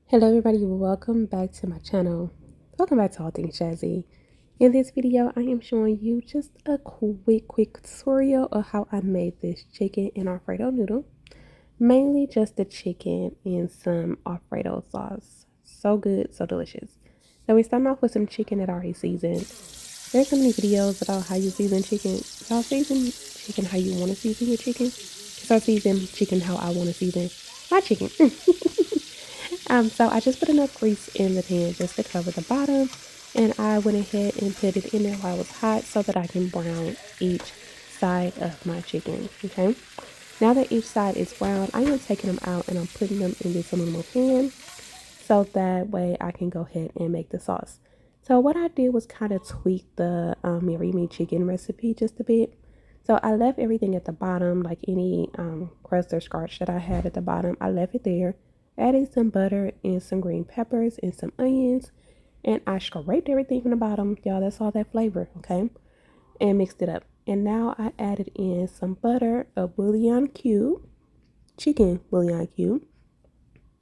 Hello everybody, welcome back to my channel. Welcome back to All Things Jazzy. In this video, I am showing you just a quick tutorial of how I made this chicken and Alfredo noodle. Mainly just the chicken and some Alfredo sauce. So good, so delicious. So we're starting off with some chicken that I already seasoned. There's so many videos about how you season chicken. Y'all season chicken how you want to season your chicken. Because I season chicken how I want to season my chicken. So I just put enough grease in the pan just to cover the bottom, and I went ahead and put it in there while it was hot so that I can brown each side of my chicken. Okay, now that each side is brown, I am taking them out and I'm putting them in this aluminum pan so that way I can go ahead and make the sauce. So what I did was kind of tweak the Mary Me chicken recipe just a bit. So I left everything at the bottom, like any crust or starch that I had at the bottom, I left it there. Added some butter and some green peppers and some onions. And I scraped everything from the bottom. Y'all, that's all that flavor, okay? And mixed it up. And now I added in some butter, a bouillon cube, chicken bouillon cube,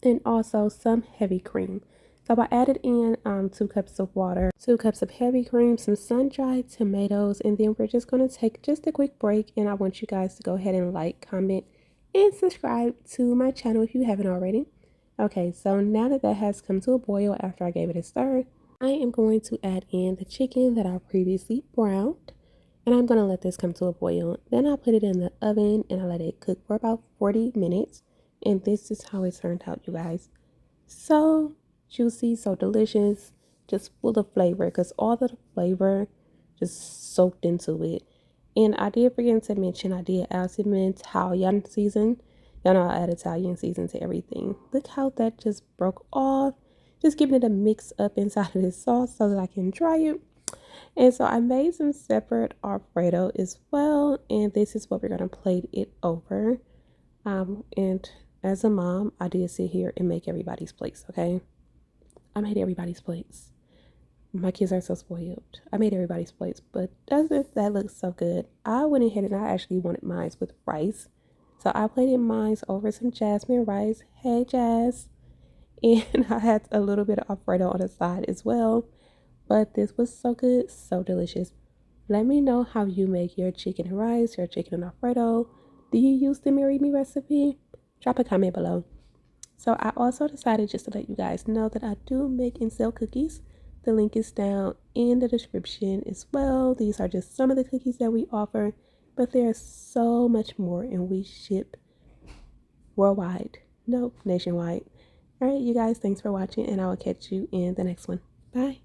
and also some heavy cream. So I added in 2 cups of water, 2 cups of heavy cream, some sun-dried tomatoes, and then we're just going to take just a quick break. And I want you guys to go ahead and like, comment, and subscribe to my channel if you haven't already. Okay, so now that has come to a boil after I gave it a stir, I am going to add in the chicken that I previously browned. And I'm going to let this come to a boil. Then I put it in the oven and I let it cook for about 40 minutes. And this is how it turned out, you guys. So juicy, so delicious, just full of flavor because all the flavor just soaked into it. And I did forget to mention I did add some Italian season. Y'all know I add Italian season to everything. Look how that just broke off. Just giving it a mix up inside of this sauce so that I can dry it. And so I made some separate Alfredo as well. And this is what we're going to plate it over. And as a mom, I did sit here and make everybody's plates, okay? I made everybody's plates. My kids are so spoiled. I made everybody's plates, but doesn't that look so good? I went ahead and I actually wanted mine with rice. So I plated mine over some jasmine rice. Hey, Jazz. And I had a little bit of Alfredo on the side as well. But this was so good, so delicious. Let me know how you make your chicken and rice, your chicken and Alfredo. Do you use the Mary Me recipe? Drop a comment below. So I also decided just to let you guys know that I do make and sell cookies. The link is down in the description as well. These are just some of the cookies that we offer, but there's so much more and we ship worldwide. Nope, nationwide. All right, you guys, thanks for watching and I will catch you in the next one. Bye.